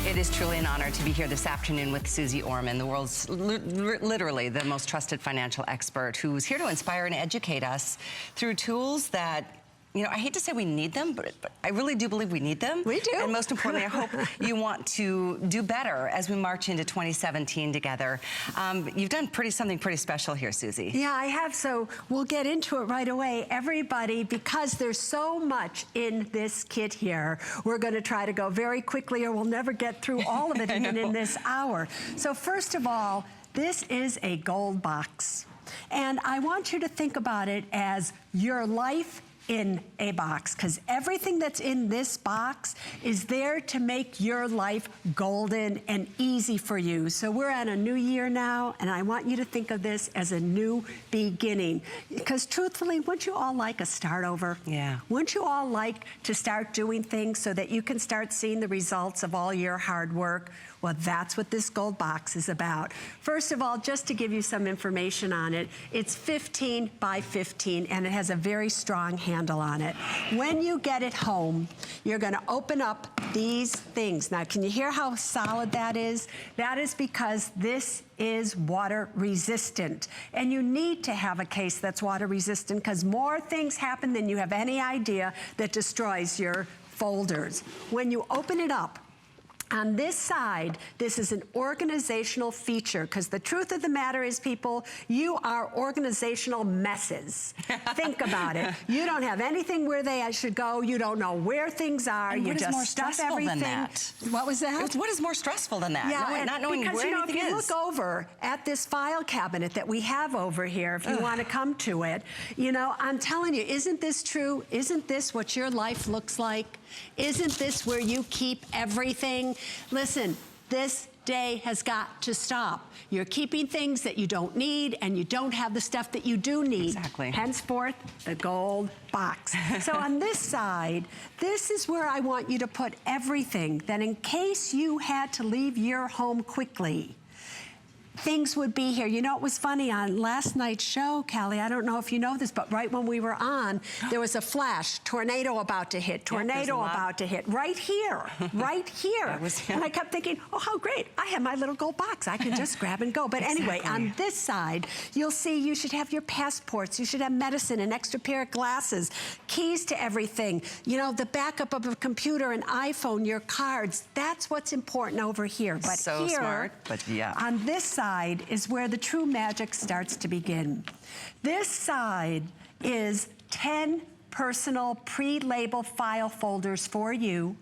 It is truly an honor to be here this afternoon with Susie Orman, the world's literally the most trusted financial expert, who's here to inspire and educate us through tools that, you know, I hate to say we need them, but I really do believe we need them. We do. And most importantly, I hope you want to do better as we march into 2017 together. You've done something pretty special here, Susie. Yeah, I have, so we'll get into it right away. Everybody, because there's so much in this kit here, we're gonna try to go very quickly or we'll never get through all of it even in this hour. So first of all, this is a gold box. And I want you to think about it as your life in a box, because everything that's in this box is there to make your life golden and easy for you. So we're at a new year now, and I want you to think of this as a new beginning. Because truthfully, wouldn't you all like a start over? Yeah. Wouldn't you all like to start doing things so that you can start seeing the results of all your hard work? Well, that's what this gold box is about. First of all, just to give you some information on it, it's 15 by 15 and it has a very strong handle on it. When you get it home, you're gonna open up these things. Now, can you hear how solid that is? That is because this is water resistant. And you need to have a case that's water resistant because more things happen than you have any idea that destroys your folders. When you open it up, on this side, this is an organizational feature, because the truth of the matter is, people, you are organizational messes. Think about it. You don't have anything where they should go. You don't know where things are. And you what is just more stuff stressful everything. than that? What was that? What is more stressful than that? Yeah, Not knowing because, where you know, anything if you is. look over at this file cabinet that we have over here, if you want to come to it, you know, I'm telling you, isn't this true? Isn't this what your life looks like? Isn't this where you keep everything? Listen, this day has got to stop. You're keeping things that you don't need and you don't have the stuff that you do need. Exactly. Henceforth, the gold box. So on this side, this is where I want you to put everything that in case you had to leave your home quickly, things would be here. You know, it was funny on last night's show, Callie, I don't know if you know this, but right when we were on, there was a flash, tornado about to hit, tornado about to hit, right here, right here. And I kept thinking, oh, how great. I have my little gold box. I can just grab and go. But anyway, on this side, you'll see you should have your passports, you should have medicine, an extra pair of glasses, keys to everything, you know, the backup of a computer, an iPhone, your cards. That's what's important over here. But so here, smart, but yeah. on this side, is where the true magic starts to begin. This side is 10 personal pre-label file folders for you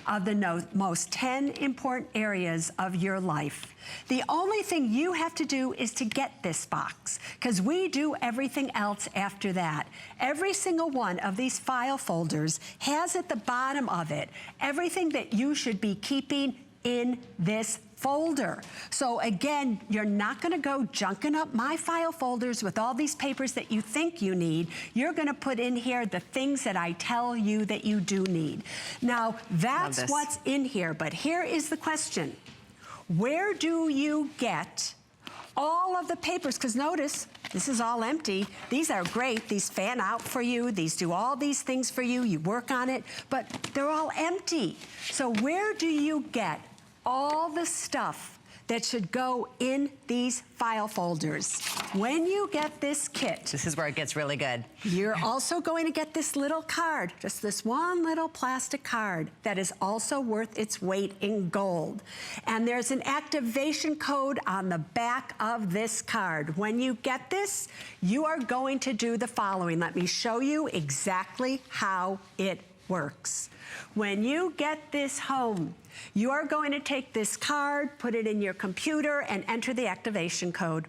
of the most 10 important areas of your life. The only thing you have to do is to get this box, because we do everything else after that. Every single one of these file folders has at the bottom of it everything that you should be keeping in this folder. So again, you're not gonna go junking up my file folders with all these papers that you think you need. You're gonna put in here the things that I tell you that you do need. Now, that's what's in here, but here is the question. Where do you get all of the papers? Because notice, this is all empty. These are great. These fan out for you. These do all these things for you. You work on it, but they're all empty. So where do you get all the stuff that should go in these file folders? When you get this kit, this is where it gets really good. You're also going to get this little card, just this one little plastic card that is also worth its weight in gold. And there's an activation code on the back of this card. When you get this, you are going to do the following. Let me show you exactly how it works. When you get this home, you are going to take this card, put it in your computer, and enter the activation code.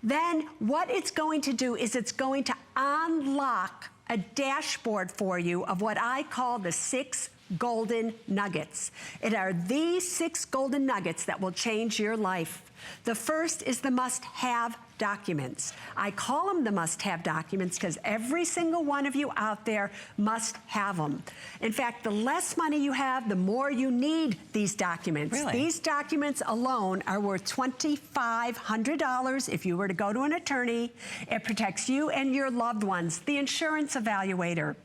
Then what it's going to do is it's going to unlock a dashboard for you of what I call the 6 golden nuggets. It are these 6 golden nuggets that will change your life. The first is the must-have documents. I call them the must-have documents because every single one of you out there must have them. In fact, the less money you have, the more you need these documents. Really? These documents alone are worth $2,500 if you were to go to an attorney. It protects you and your loved ones. The insurance evaluator,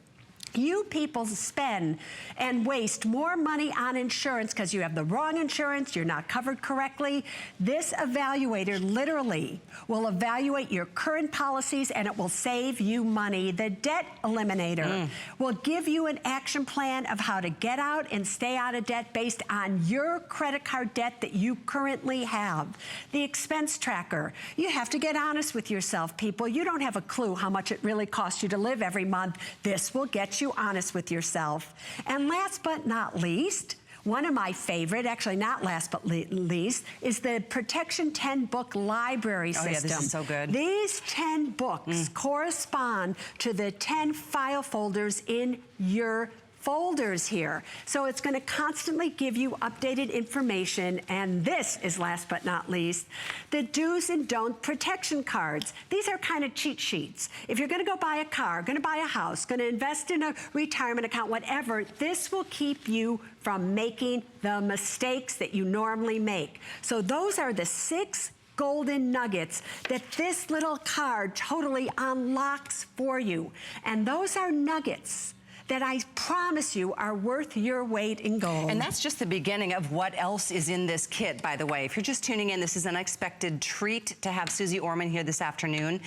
You people spend and waste more money on insurance because you have the wrong insurance, you're not covered correctly. This evaluator literally will evaluate your current policies and it will save you money. The debt eliminator will give you an action plan of how to get out and stay out of debt based on your credit card debt that you currently have. The expense tracker, you have to get honest with yourself, people. You don't have a clue how much it really costs you to live every month. This will get you honest with yourself. And last but not least, one of my favorite, actually not last but least, is the Protection 10 book library system. Oh yeah, this is so good. These 10 books correspond to the 10 file folders in your folders here. So it's going to constantly give you updated information. And this is last but not least, the do's and don't protection cards. These are kind of cheat sheets. If you're going to go buy a car, going to buy a house, going to invest in a retirement account, whatever, this will keep you from making the mistakes that you normally make. So those are the 6 golden nuggets that this little card totally unlocks for you. And those are nuggets that I promise you are worth your weight in gold. And that's just the beginning of what else is in this kit, by the way. If you're just tuning in, this is an unexpected treat to have Susie Orman here this afternoon.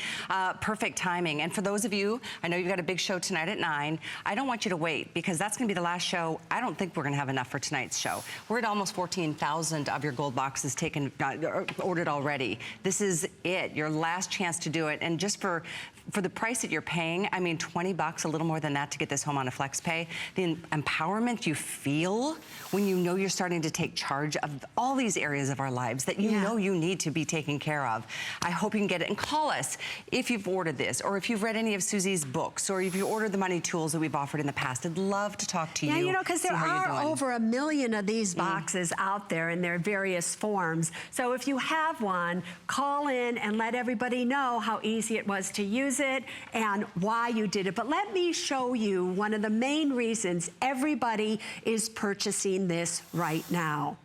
Perfect timing. And for those of you, I know you've got a big show tonight at 9. I don't want you to wait because that's gonna be the last show. I don't think we're gonna have enough for tonight's show. We're at almost 14,000 of your gold boxes taken, ordered already. This is it, your last chance to do it. And just for the price that you're paying, I mean, 20 bucks, a little more than that to get this home on a flex pay, the empowerment you feel when you know you're starting to take charge of all these areas of our lives that you know you need to be taken care of. I hope you can get it. And call us if you've ordered this, or if you've read any of Susie's books, or if you ordered the money tools that we've offered in the past. I'd love to talk to you. Yeah, you know, because there are over 1 million of these boxes out there in their various forms. So if you have one, call in and let everybody know how easy it was to use it and why you did it. But let me show you one of the main reasons everybody is purchasing this right now.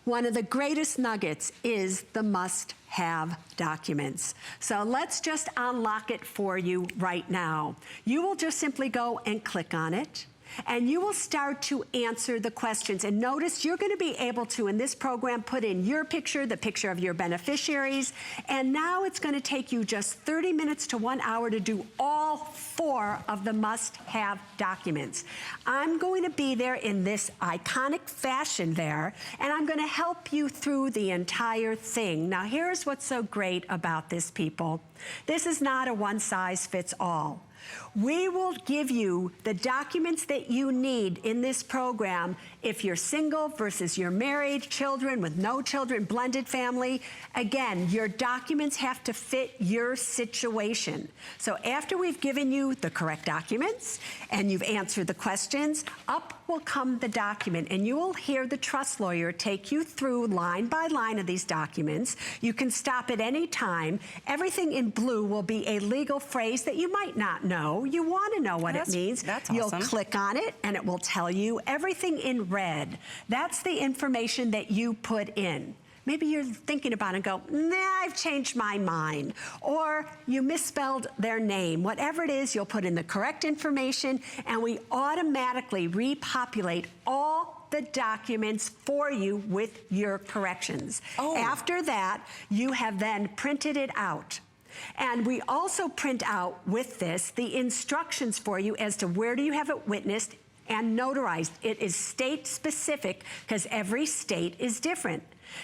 One of the greatest nuggets is the must-have documents. So let's just unlock it for you right now. You will just simply go and click on it, and you will start to answer the questions. And notice you're going to be able to, in this program, put in your picture, the picture of your beneficiaries, and now it's going to take you just 30 minutes to 1 hour to do all 4 of the must-have documents. I'm going to be there in this iconic fashion there, and I'm going to help you through the entire thing. Now, here's what's so great about this, people. This is not a one-size-fits-all. We will give you the documents that you need in this program if you're single versus you're married, children with no children, blended family. Again, your documents have to fit your situation. So after we've given you the correct documents and you've answered the questions, up will come the document, and you will hear the trust lawyer take you through line by line of these documents. You can stop at any time. Everything in blue will be a legal phrase that you might not know. You want to know what it means. That's awesome. You'll click on it and it will tell you everything in red. That's the information that you put in. Maybe you're thinking about it and go, nah, I've changed my mind. Or you misspelled their name. Whatever it is, you'll put in the correct information, and we automatically repopulate all the documents for you with your corrections. After that, you have then printed it out. And we also print out with this the instructions for you as to where do you have it witnessed and notarized. It is state specific because every state is different.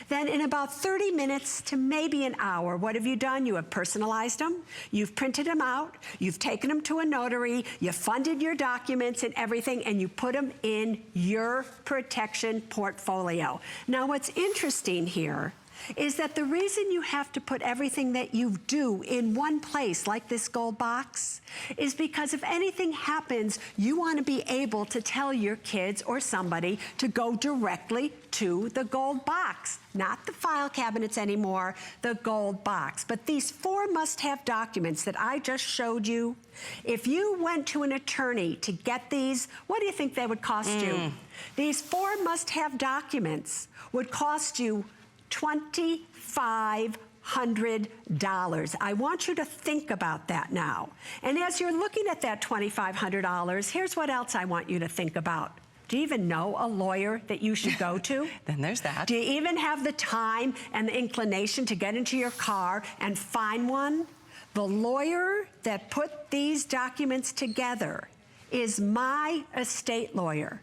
Then in about 30 minutes to maybe an hour, what have you done? You have personalized them, you've printed them out, you've taken them to a notary, you funded your documents and everything, and you put them in your protection portfolio. Now what's interesting here is that the reason you have to put everything that you do in one place, like this gold box, is because if anything happens, you want to be able to tell your kids or somebody to go directly to the gold box, not the file cabinets anymore, the gold box. But these 4 must-have documents that I just showed you, if you went to an attorney to get these, what do you think they would cost you? These 4 must-have documents would cost you $2,500. I want you to think about that now. And as you're looking at that $2,500, here's what else I want you to think about. Do you even know a lawyer that you should go to? Then there's that. Do you even have the time and the inclination to get into your car and find one? The lawyer that put these documents together is my estate lawyer.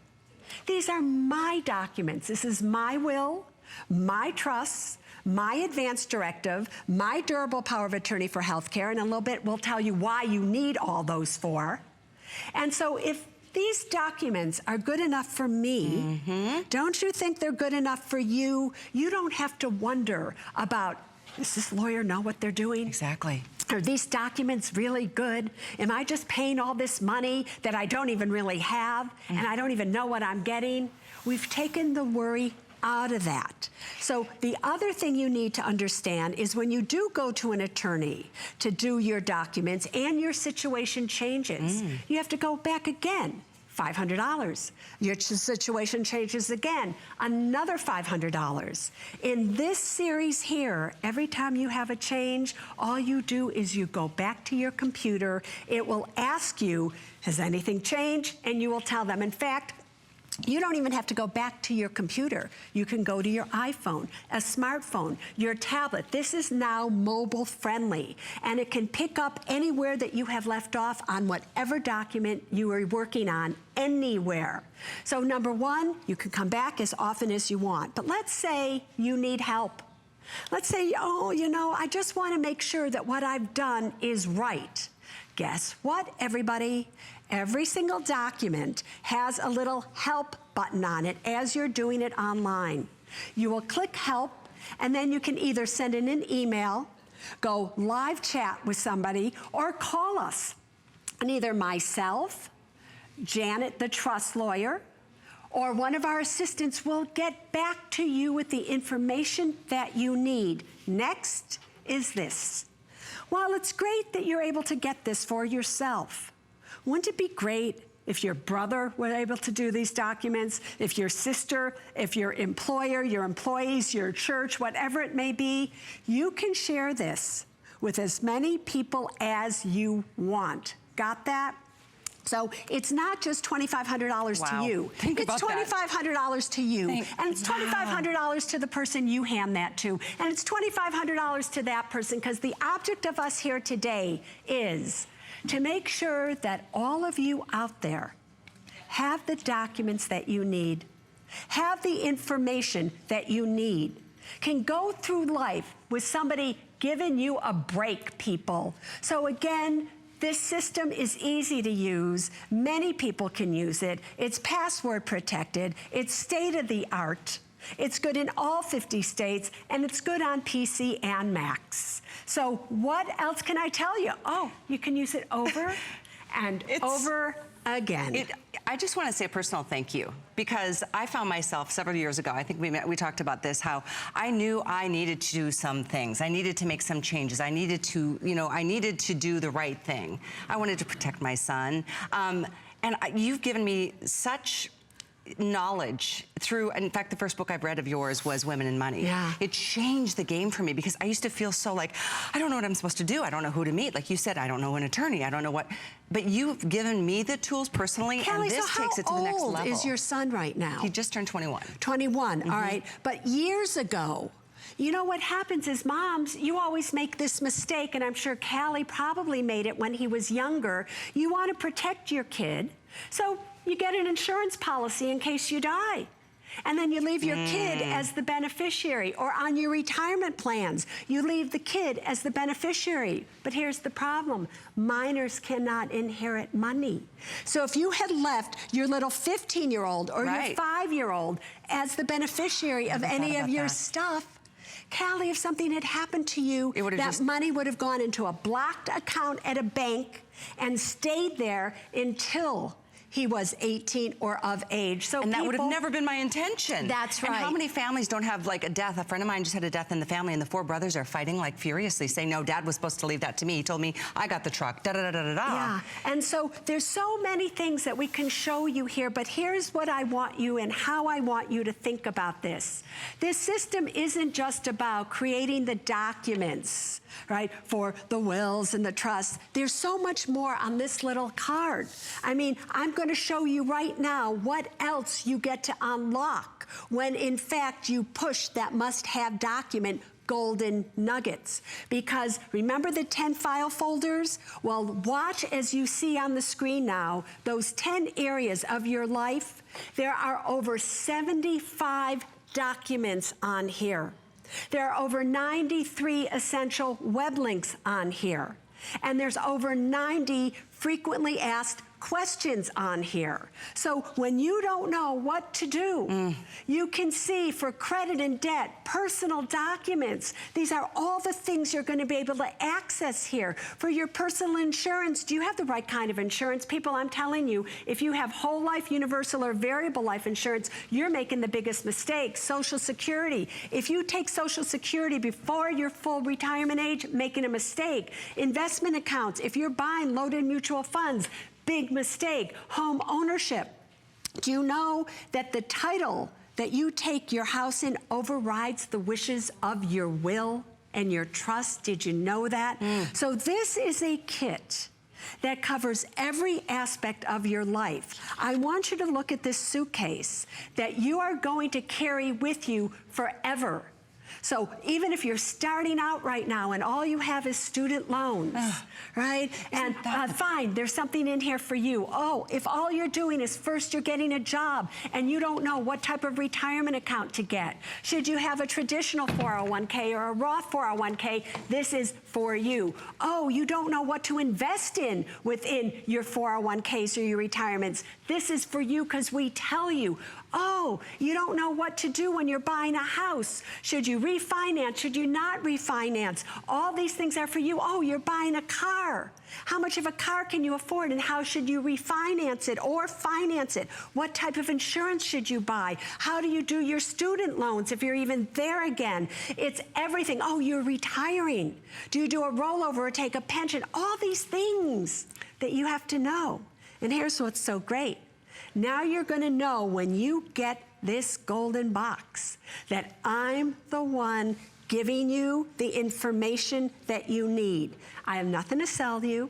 These are my documents. This is my will, my trusts, my advance directive, my durable power of attorney for healthcare, and in a little bit we'll tell you why you need all those for. And so if these documents are good enough for me, don't you think they're good enough for you? You don't have to wonder about, does this lawyer know what they're doing? Exactly. Are these documents really good? Am I just paying all this money that I don't even really have, and I don't even know what I'm getting? We've taken the worry out of that. So the other thing you need to understand is when you do go to an attorney to do your documents and your situation changes, you have to go back again. $500. Your situation changes again, another $500. In this series here, every time you have a change, all you do is you go back to your computer. It will ask you, has anything changed? And you will tell them. In fact, you don't even have to go back to your computer. You can go to your iPhone, a smartphone, your tablet. This is now mobile friendly, and it can pick up anywhere that you have left off on whatever document you are working on, anywhere. So number one, you can come back as often as you want. But let's say you need help. Let's say, oh, you know, I just want to make sure that what I've done is right. Guess what, everybody? Every single document has a little help button on it as you're doing it online. You will click help, and then you can either send in an email, go live chat with somebody, or call us. And either myself, Janet, the trust lawyer, or one of our assistants will get back to you with the information that you need. Next is this. While it's great that you're able to get this for yourself, wouldn't it be great if your brother were able to do these documents, if your sister, if your employer, your employees, your church, whatever it may be, you can share this with as many people as you want. Got that? So it's not just $2,500 to you. It's $2,500 to you. And it's $2,500 to the person you hand that to. And it's $2,500 to that person, because the object of us here today is to make sure that all of you out there have the documents that you need, have the information that you need, can go through life with somebody giving you a break, people. So again, this system is easy to use. Many people can use it. It's password protected. It's state of the art. It's good in all 50 states, and it's good on PC and Macs. So what else can I tell you? Oh, you can use it over and over again. I just want to say a personal thank you, because I found myself several years ago, I think we talked about this, how I knew I needed to do some things. I needed to make some changes. I needed to, I needed to do the right thing. I wanted to protect my son. And you've given me such knowledge through, in fact, the first book I've read of yours was Women in Money. Yeah. It changed the game for me, because I used to feel so like, I don't know what I'm supposed to do. I don't know who to meet. Like you said, I don't know an attorney. I don't know what, but you've given me the tools personally, Kelly, and this so takes it to the next level. how old is your son right now? He just turned 21. 21, all right. But years ago, you know what happens is, moms, you always make this mistake, and I'm sure Callie probably made it when he was younger. You want to protect your kid, so you get an insurance policy in case you die. And then you leave your kid as the beneficiary, or on your retirement plans, you leave the kid as the beneficiary. But here's the problem. Minors cannot inherit money. So if you had left your little 15-year-old or your 5-year-old as the beneficiary of any of your stuff, Callie, if something had happened to you, that money would have gone into a blocked account at a bank and stayed there until he was 18 or of age. So and that would have never been my intention. That's right. And how many families don't have like a death? A friend of mine just had a death in the family, and the 4 brothers are fighting like furiously, saying, no, Dad was supposed to leave that to me. He told me I got the truck, da-da-da-da-da-da. Yeah, and so there's so many things that we can show you here, but here's what I want you and how I want you to think about this. This system isn't just about creating the documents, right, for the wills and the trusts. There's so much more on this little card. I mean, I'm going to show you right now what else you get to unlock when, in fact, you push that must-have document golden nuggets. Because remember the 10 file folders? Well, watch as you see on the screen now, those 10 areas of your life. There are over 75 documents on here. There are over 93 essential web links on here. And there's over 90 frequently asked questions on here. So when you don't know what to do, you can see for credit and debt, personal documents. These are all the things you're going to be able to access here. For your personal insurance, do you have the right kind of insurance? People, I'm telling you, if you have whole life, universal, or variable life insurance, you're making the biggest mistake. Social Security. If you take Social Security before your full retirement age, making a mistake. Investment accounts. If you're buying loaded mutual funds, big mistake. Home ownership. Do you know that the title that you take your house in overrides the wishes of your will and your trust? Did you know that? So this is a kit that covers every aspect of your life. I want you to look at this suitcase that you are going to carry with you forever. So even if you're starting out right now and all you have is student loans, right? And fine, there's something in here for you. Oh, if all you're doing is first you're getting a job and you don't know what type of retirement account to get. Should you have a traditional 401k or a Roth 401k? This is for you. Oh, you don't know what to invest in within your 401ks or your retirements. This is for you because we tell you. Oh, you don't know what to do when you're buying a house. Should you refinance? Should you not refinance? All these things are for you. Oh, you're buying a car. How much of a car can you afford and how should you refinance it or finance it? What type of insurance should you buy? How do you do your student loans if you're even there again? It's everything. Oh, you're retiring. Do you do a rollover or take a pension? All these things that you have to know. And here's what's so great. Now you're going to know when you get this golden box that I'm the one giving you the information that you need. I have nothing to sell you.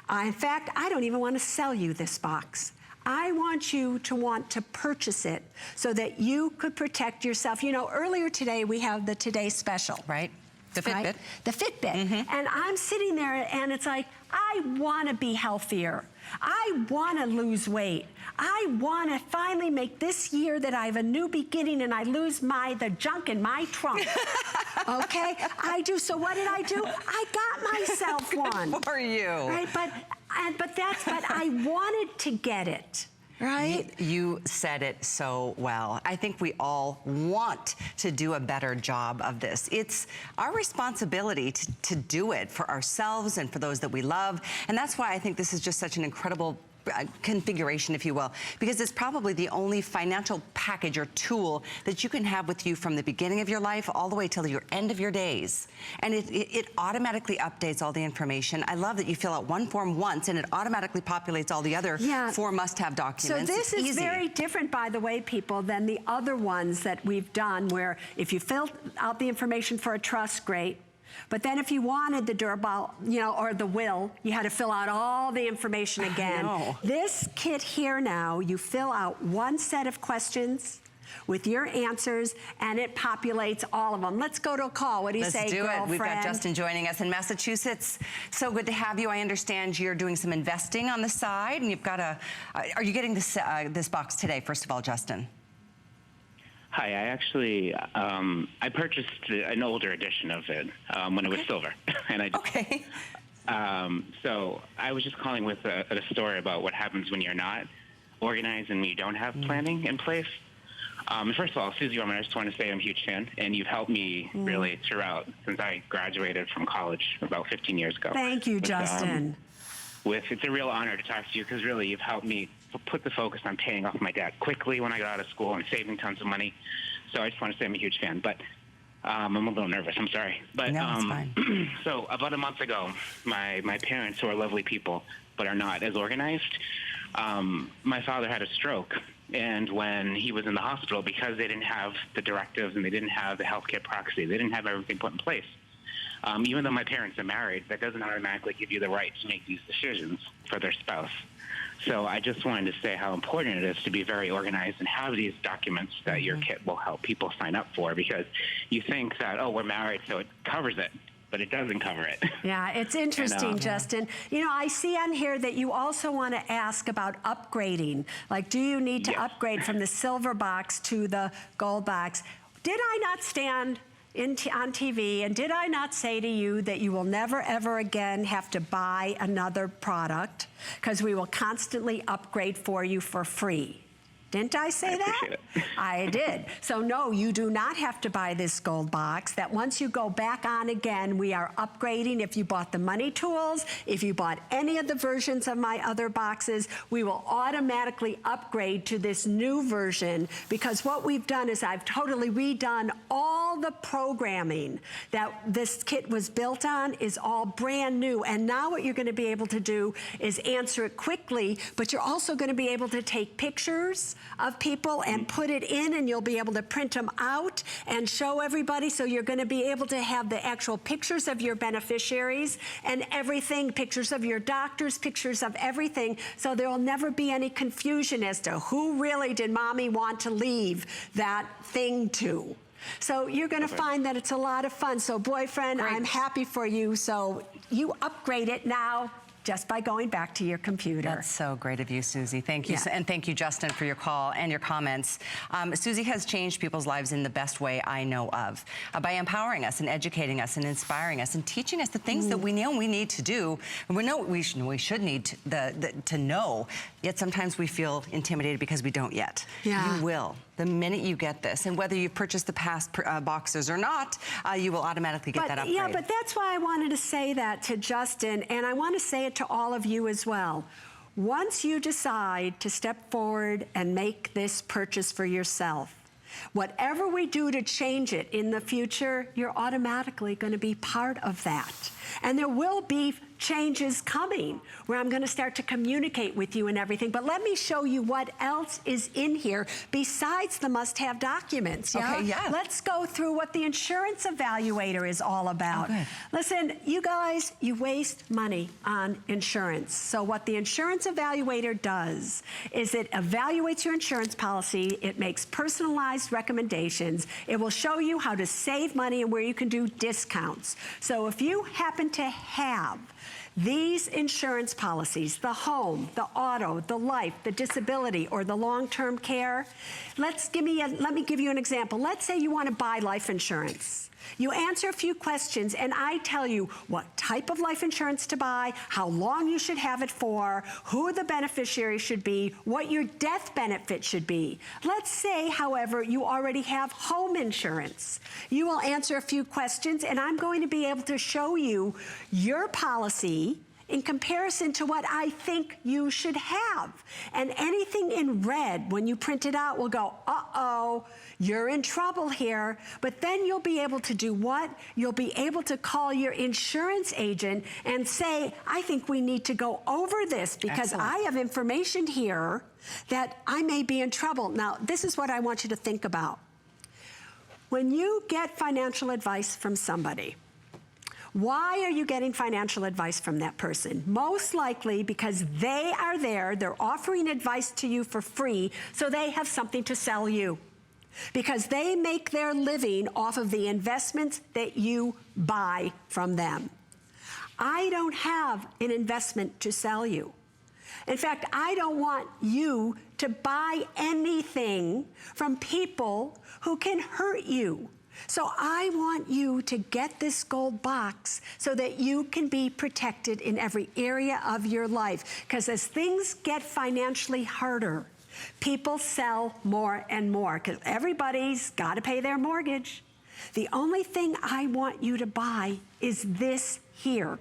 In fact, I don't even want to sell you this box. I want you to want to purchase it so that you could protect yourself. You know, earlier today we have the Today Special. Right. The Fitbit. Right? The Fitbit. And I'm sitting there and it's like, I want to be healthier. I want to lose weight. I want to finally make this year that I have a new beginning and I lose the junk in my trunk. Okay? I do. So what did I do? I got myself one. Good for you. Right? But I wanted to get it. Right? You said it so well. I think we all want to do a better job of this. It's our responsibility to do it for ourselves and for those that we love. And that's why I think this is just such an incredible configuration, if you will, because it's probably the only financial package or tool that you can have with you from the beginning of your life all the way till your end of your days. And it automatically updates all the information. I love that you fill out one form once and it automatically populates all the other 4 must-have documents. So this is very different, by the way, people, than the other ones that we've done where if you fill out the information for a trust, great. But then if you wanted the durable, you know, or the will, you had to fill out all the information again. This kit here now, you fill out one set of questions with your answers, and it populates all of them. Let's go to a call. What do you say, girlfriend? Let's do it. We've got Justin joining us in Massachusetts. So good to have you. I understand you're doing some investing on the side, and you've got are you getting this box today, first of all, Justin? Hi, I actually, I purchased an older edition of it when it was silver. And so I was just calling with a story about what happens when you're not organized and when you don't have planning in place. First of all, Susie Orman, I just want to say I'm a huge fan, and you've helped me really throughout since I graduated from college about 15 years ago. Thank you, Justin. It's a real honor to talk to you because really you've helped me put the focus on paying off my debt quickly when I got out of school and saving tons of money. So I just want to say I'm a huge fan. But I'm a little nervous. I'm sorry. But No, it's fine. So about a month ago, my parents, who are lovely people but are not as organized, my father had a stroke. And when he was in the hospital, because they didn't have the directives and they didn't have the healthcare proxy, they didn't have everything put in place. Even though my parents are married, that doesn't automatically give you the right to make these decisions for their spouse. So I just wanted to say how important it is to be very organized and have these documents that your kit will help people sign up for, because you think that, oh, we're married, so it covers it. But it doesn't cover it. Yeah, it's interesting, Justin. You know, I see on here that you also want to ask about upgrading. Like, do you need to upgrade from the silver box to the gold box? Did I not stand on TV, and did I not say to you that you will never, ever again have to buy another product, because we will constantly upgrade for you for free? Didn't I say that? I did. So no, you do not have to buy this gold box. That once you go back on again, we are upgrading. If you bought the money tools, if you bought any of the versions of my other boxes, we will automatically upgrade to this new version, because what we've done is I've totally redone all the programming that this kit was built on is all brand new. And now what you're going to be able to do is answer it quickly, but you're also going to be able to take pictures of people and put it in, and you'll be able to print them out and show everybody. So you're going to be able to have the actual pictures of your beneficiaries and everything, pictures of your doctors, pictures of everything. So there will never be any confusion as to who really did mommy want to leave that thing to. So you're going to find that it's a lot of fun. So boyfriend, I'm happy for you. So you upgrade it now just by going back to your computer. That's so great of you, Susie. Thank you. And thank you, Justin, for your call and your comments. Susie has changed people's lives in the best way I know of, by empowering us and educating us and inspiring us and teaching us the things that we know we need to do, and we know we should need to know, yet sometimes we feel intimidated because we don't yet. You will. The minute you get this, and whether you've purchased the past boxes or not, you will automatically get that upgrade. Yeah, but that's why I wanted to say that to Justin, and I want to say it to all of you as well. Once you decide to step forward and make this purchase for yourself, whatever we do to change it in the future, you're automatically going to be part of that. And there will be changes coming where I'm going to start to communicate with you and everything. But let me show you what else is in here besides the must-have documents. Okay, Let's go through what the insurance evaluator is all about. Listen, you guys, you waste money on insurance. So what the insurance evaluator does is it evaluates your insurance policy. It makes personalized recommendations. It will show you how to save money and where you can do discounts. So if you happen to have these insurance policies, the home, the auto, the life, the disability, or the long-term care, let me give you an example. Let's say you want to buy life insurance. You answer a few questions, and I tell you what type of life insurance to buy, how long you should have it for, who the beneficiary should be, what your death benefit should be. Let's say, however, you already have home insurance. You will answer a few questions, and I'm going to be able to show you your policy in comparison to what I think you should have. And anything in red, when you print it out, will go, uh-oh, you're in trouble here. But then you'll be able to do what? You'll be able to call your insurance agent and say, I think we need to go over this because I have information here that I may be in trouble. Now, this is what I want you to think about. When you get financial advice from somebody, why are you getting financial advice from that person? Most likely because they are there, they're offering advice to you for free, so they have something to sell you. Because they make their living off of the investments that you buy from them. I don't have an investment to sell you. In fact, I don't want you to buy anything from people who can hurt you. So I want you to get this gold box so that you can be protected in every area of your life. Because as things get financially harder, people sell more and more because everybody's got to pay their mortgage. The only thing I want you to buy is this here.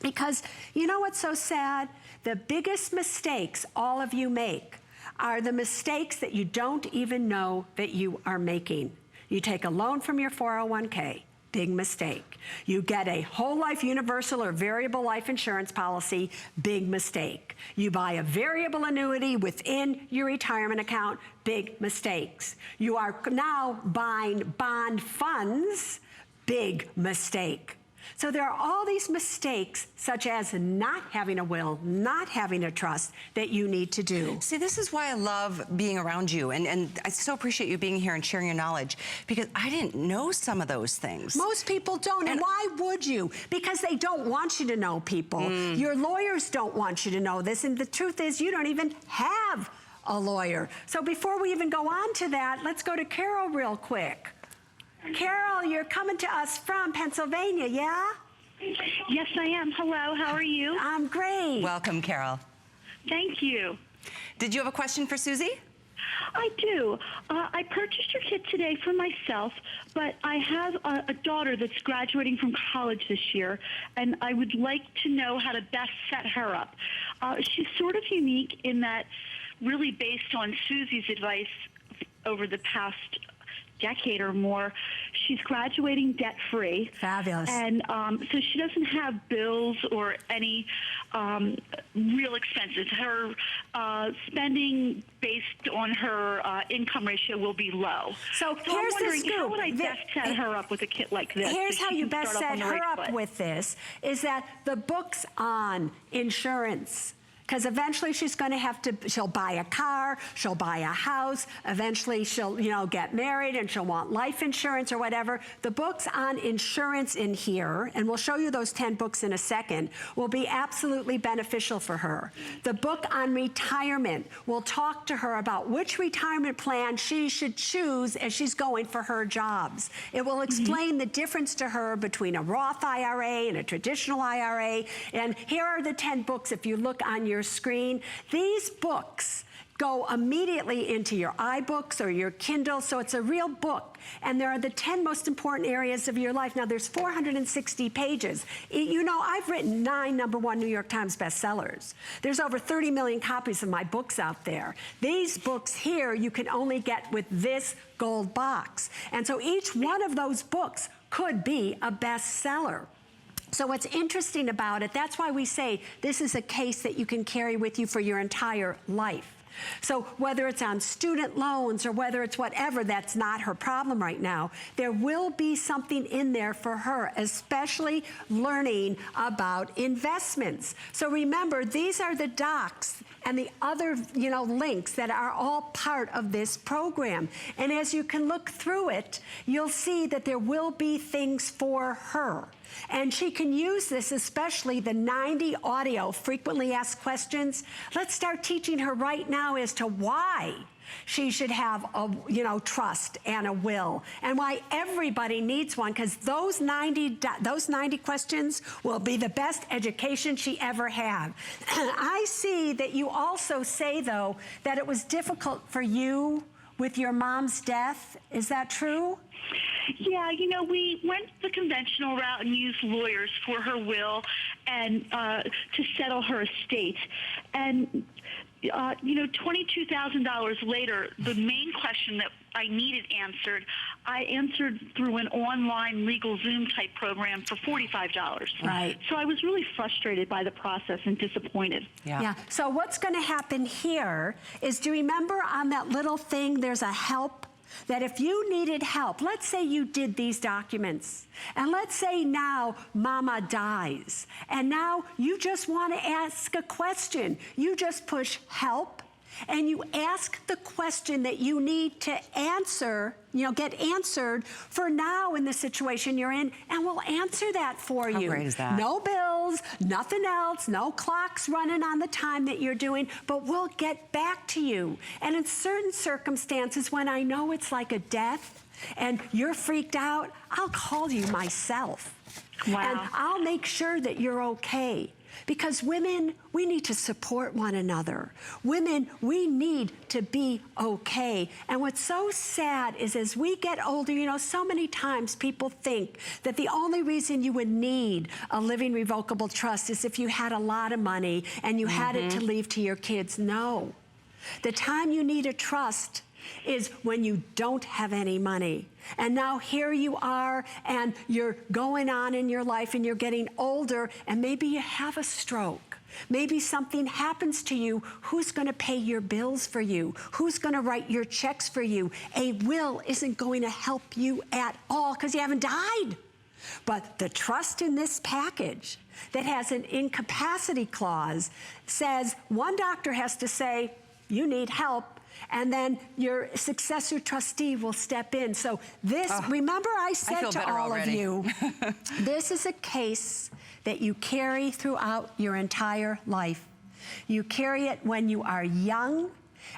Because you know what's so sad? The biggest mistakes all of you make are the mistakes that you don't even know that you are making. You take a loan from your 401k, big mistake. You get a whole life universal or variable life insurance policy, big mistake. You buy a variable annuity within your retirement account, big mistakes. You are now buying bond funds, big mistake. So there are all these mistakes, such as not having a will, not having a trust, that you need to do. See, this is why I love being around you, and I so appreciate you being here and sharing your knowledge, because I didn't know some of those things. Most people don't, and why would you? Because they don't want you to know, people. Your lawyers don't want you to know this, and the truth is you don't even have a lawyer. So before we even go on to that, let's go to Carol real quick. Carol, you're coming to us from Pennsylvania, yeah? Yes, I am. Hello, how are you? I'm great. Welcome, Carol. Thank you. Did you have a question for Susie? I do. I purchased your kit today for myself, but I have a daughter that's graduating from college this year, and I would like to know how to best set her up. She's sort of unique in that, really based on Susie's advice over the past decade or more, she's graduating debt-free. Fabulous. And so she doesn't have bills or any real expenses. Her spending based on her income ratio will be low. So I'm here's the wondering, scoop. how would I best set her up with a kit like this? Here's so how she you can best start set on the her right up foot? with this, is that the book's on insurance. Because eventually she's going to have to, she'll buy a car, she'll buy a house, eventually she'll, get married and she'll want life insurance or whatever. The book's on insurance in here, and we'll show you those 10 books in a second, will be absolutely beneficial for her. The book on retirement will talk to her about which retirement plan she should choose as she's going for her jobs. It will explain the difference to her between a Roth IRA and a traditional IRA. And here are the 10 books if you look on your screen. These books go immediately into your iBooks or your Kindle, so it's a real book. And there are the 10 most important areas of your life. Now, there's 460 pages. I've written 9 #1 New York Times bestsellers. There's over 30 million copies of my books out there. These books here you can only get with this gold box. And so each one of those books could be a bestseller. So what's interesting about it, that's why we say this is a case that you can carry with you for your entire life. So whether it's on student loans or whether it's whatever, that's not her problem right now. There will be something in there for her, especially learning about investments. So remember, these are the docs and the other, links that are all part of this program. And as you can look through it, you'll see that there will be things for her. And she can use this, especially the 90 audio frequently asked questions. Let's start teaching her right now as to why she should have a trust and a will, and why everybody needs one, because those 90 questions will be the best education she ever had. I see that you also say, though, that it was difficult for you with your mom's death. Is that true? Yeah, we went the conventional route and used lawyers for her will and to settle her estate. And, $22,000 later, the main question that I needed answered, I answered through an online legal Zoom type program for $45. Right. So I was really frustrated by the process and disappointed. Yeah. So what's going to happen here is, do you remember on that little thing there's a help? That if you needed help, let's say you did these documents, and let's say now Mama dies, and now you just want to ask a question. You just push help, and you ask the question that you need to answer, get answered for now in the situation you're in, and we'll answer that for you. How great is that? No bills, nothing else, no clocks running on the time that you're doing, but we'll get back to you. And in certain circumstances, when I know it's like a death and you're freaked out, I'll call you myself. Wow. And I'll make sure that you're okay. Because women, we need to support one another. Women, we need to be okay. And what's so sad is as we get older, you know, so many times people think that the only reason you would need a living revocable trust is if you had a lot of money and you had it to leave to your kids. No. The time you need a trust is when you don't have any money. And now here you are, and you're going on in your life, and you're getting older, and maybe you have a stroke. Maybe something happens to you. Who's going to pay your bills for you? Who's going to write your checks for you? A will isn't going to help you at all because you haven't died. But the trust in this package that has an incapacity clause says one doctor has to say, you need help, and then your successor trustee will step in. So this, remember I said to all of you, this is a case that you carry throughout your entire life. You carry it when you are young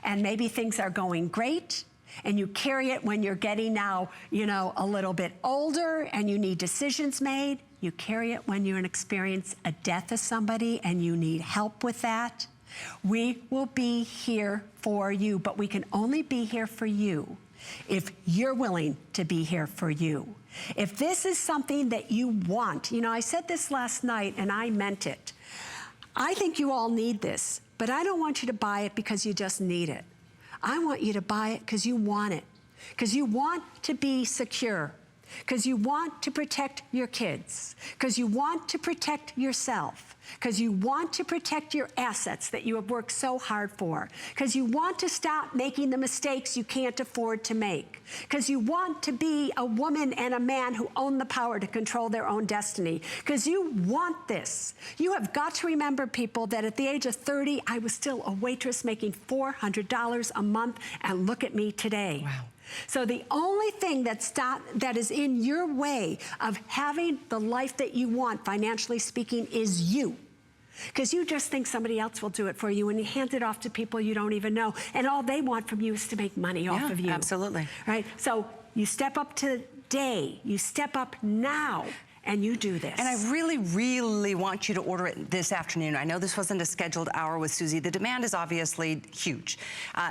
and maybe things are going great, and you carry it when you're getting now, you know, a little bit older and you need decisions made. You carry it when you experience a death of somebody and you need help with that. We will be here for you, but we can only be here for you if you're willing to be here for you. If this is something that you want, you know, I said this last night and I meant it. I think you all need this, but I don't want you to buy it because you just need it. I want you to buy it because you want it, because you want to be secure, because you want to protect your kids, because you want to protect yourself, because you want to protect your assets that you have worked so hard for, because you want to stop making the mistakes you can't afford to make, because you want to be a woman and a man who own the power to control their own destiny, because you want this. You have got to remember, people, that at the age of 30, I was still a waitress making $400 a month, and look at me today. Wow. So the only thing that is in your way of having the life that you want, financially speaking, is you. Because you just think somebody else will do it for you, and you hand it off to people you don't even know, and all they want from you is to make money off of you. Absolutely. Right? So you step up today, you step up now, and you do this. And I really, really want you to order it this afternoon. I know this wasn't a scheduled hour with Susie. The demand is obviously huge.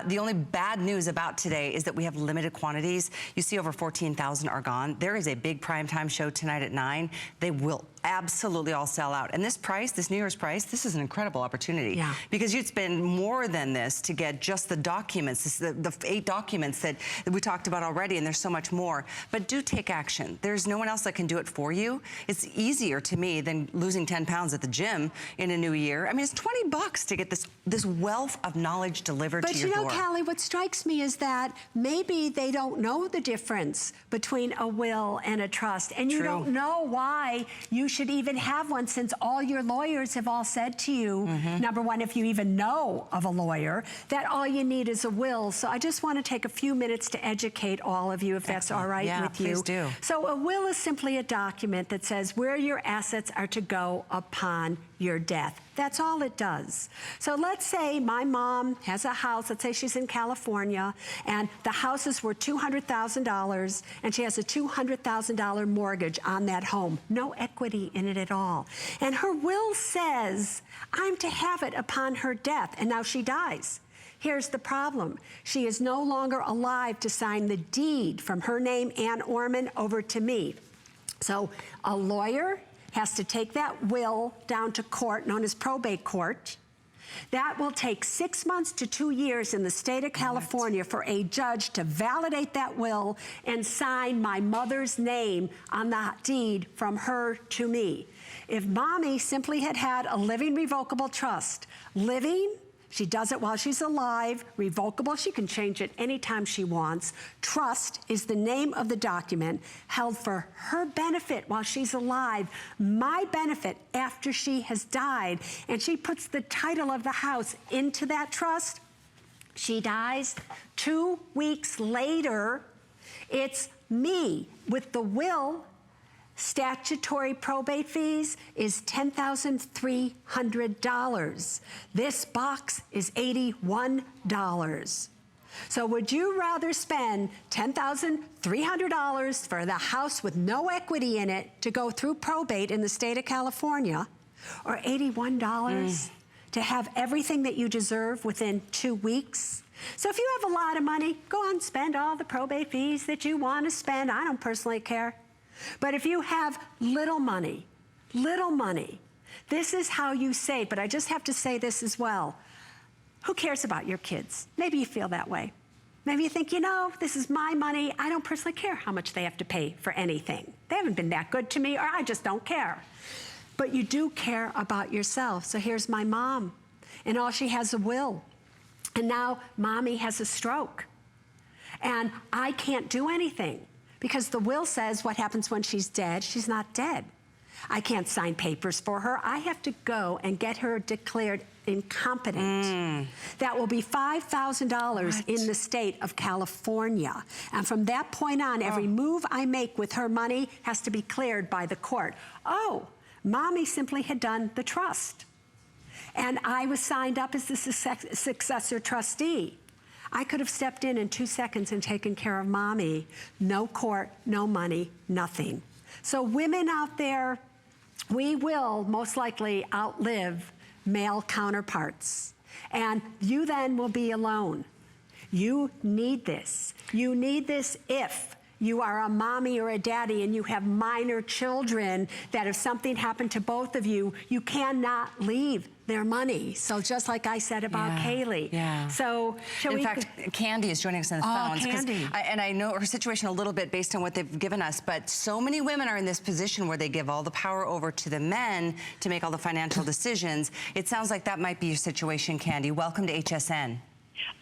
The only bad news about today is that we have limited quantities. You see over 14,000 are gone. There is a big primetime show tonight at 9. They will absolutely all sell out. And this price, this New Year's price, this is an incredible opportunity. Yeah. Because you'd spend more than this to get just the documents, the 8 documents that we talked about already, and there's so much more. But do take action. There's no one else that can do it for you. It's easier to me than losing 10 pounds at the gym in a new year. I mean, it's $20 to get this wealth of knowledge delivered to your door. But you know, Callie, what strikes me is that maybe they don't know the difference between a will and a trust. And you don't know why you should even have one, since all your lawyers have all said to you, number one, if you even know of a lawyer, that all you need is a will. So I just want to take a few minutes to educate all of you, if that's all right with you. Yeah, please do. So a will is simply a document that says where your assets are to go upon your death. That's all it does. So let's say my mom has a house, let's say she's in California, and the house is worth $200,000, and she has a $200,000 mortgage on that home. No equity in it at all. And her will says, I'm to have it upon her death, and now she dies. Here's the problem. She is no longer alive to sign the deed from her name, Ann Orman, over to me. So a lawyer has to take that will down to court, known as probate court. That will take 6 months to 2 years in the state of California for a judge to validate that will and sign my mother's name on the deed from her to me. If Mommy simply had a living revocable trust, living, she does it while she's alive. Revocable, she can change it anytime she wants. Trust is the name of the document held for her benefit while she's alive, my benefit after she has died. And she puts the title of the house into that trust. She dies. 2 weeks later, it's me with the will. Statutory probate fees is $10,300. This box is $81. So would you rather spend $10,300 for the house with no equity in it to go through probate in the state of California, or $81 to have everything that you deserve within 2 weeks? So if you have a lot of money, go on and spend all the probate fees that you want to spend. I don't personally care. But if you have little money, this is how you save. But I just have to say this as well. Who cares about your kids? Maybe you feel that way. Maybe you think, you know, this is my money. I don't personally care how much they have to pay for anything. They haven't been that good to me, or I just don't care. But you do care about yourself. So here's my mom, and all she has a will. And now mommy has a stroke. And I can't do anything because the will says what happens when she's dead. She's not dead. I can't sign papers for her. I have to go and get her declared incompetent. That will be $5,000 in the state of California. And from that point on, every move I make with her money has to be cleared by the court. Oh, mommy simply had done the trust. And I was signed up as the successor trustee. I could have stepped in 2 seconds and taken care of mommy. No court, no money, nothing. So women out there, we will most likely outlive male counterparts. And you then will be alone. You need this. You need this if you are a mommy or a daddy and you have minor children, that if something happened to both of you, you cannot leave their money. So just like I said about Kaylee. Yeah. So in fact, Candy is joining us on the phones. Candy. And I know her situation a little bit based on what they've given us, but so many women are in this position where they give all the power over to the men to make all the financial decisions. It sounds like that might be your situation, Candy. Welcome to HSN.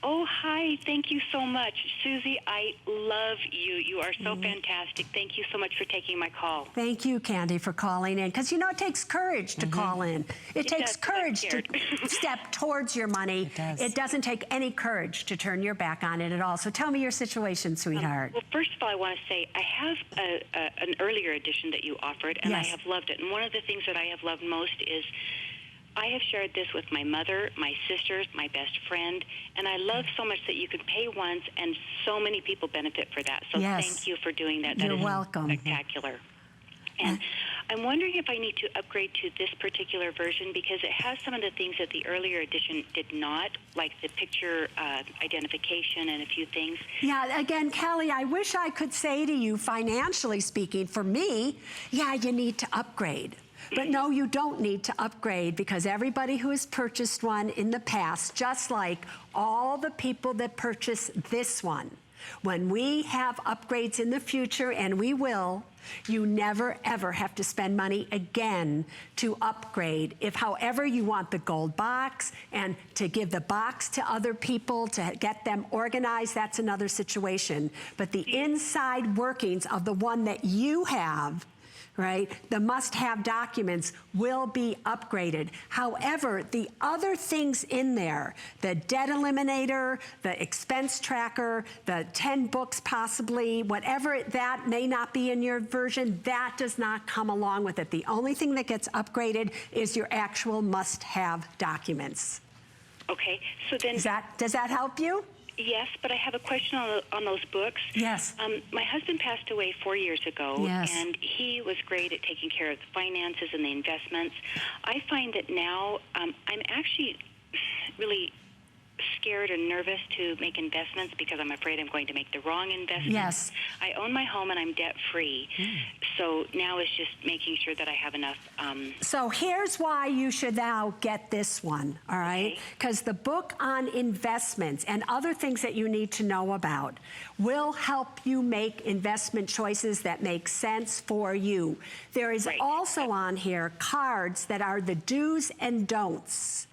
Oh, hi. Thank you so much. Susie, I love you. You are so fantastic. Thank you so much for taking my call. Thank you, Candy, for calling in. Because, you know, it takes courage to call in. It takes courage to step towards your money. It does. It doesn't take any courage to turn your back on it at all. So tell me your situation, sweetheart. Well, first of all, I want to say I have an earlier edition that you offered, and I have loved it. And one of the things that I have loved most is I have shared this with my mother, my sisters, my best friend, and I love so much that you can pay once and so many people benefit for that. So thank you for doing that. You're welcome. Spectacular. And I'm wondering if I need to upgrade to this particular version because it has some of the things that the earlier edition did not, like the picture identification and a few things. Yeah, again, Kelly, I wish I could say to you, financially speaking, for me, yeah, you need to upgrade. But no, you don't need to upgrade because everybody who has purchased one in the past, just like all the people that purchase this one, when we have upgrades in the future, and we will, you never ever have to spend money again to upgrade. If however you want the gold box and to give the box to other people to get them organized, that's another situation. But the inside workings of the one that you have, right, the must-have documents will be upgraded. However, the other things in there, the debt eliminator, the expense tracker, the 10 books possibly, whatever that may not be in your version, that does not come along with it. The only thing that gets upgraded is your actual must-have documents. Okay, so then... Does that help you? Yes, but I have a question on those books. Yes. My husband passed away 4 years ago, yes, and he was great at taking care of the finances and the investments. I find that now I'm actually really scared and nervous to make investments because I'm afraid I'm going to make the wrong investment. Yes. I own my home and I'm debt-free. So now it's just making sure that I have enough. So here's why you should now get this one, all right? Because the book on investments and other things that you need to know about will help you make investment choices that make sense for you. There is also on here cards that are the do's and don'ts.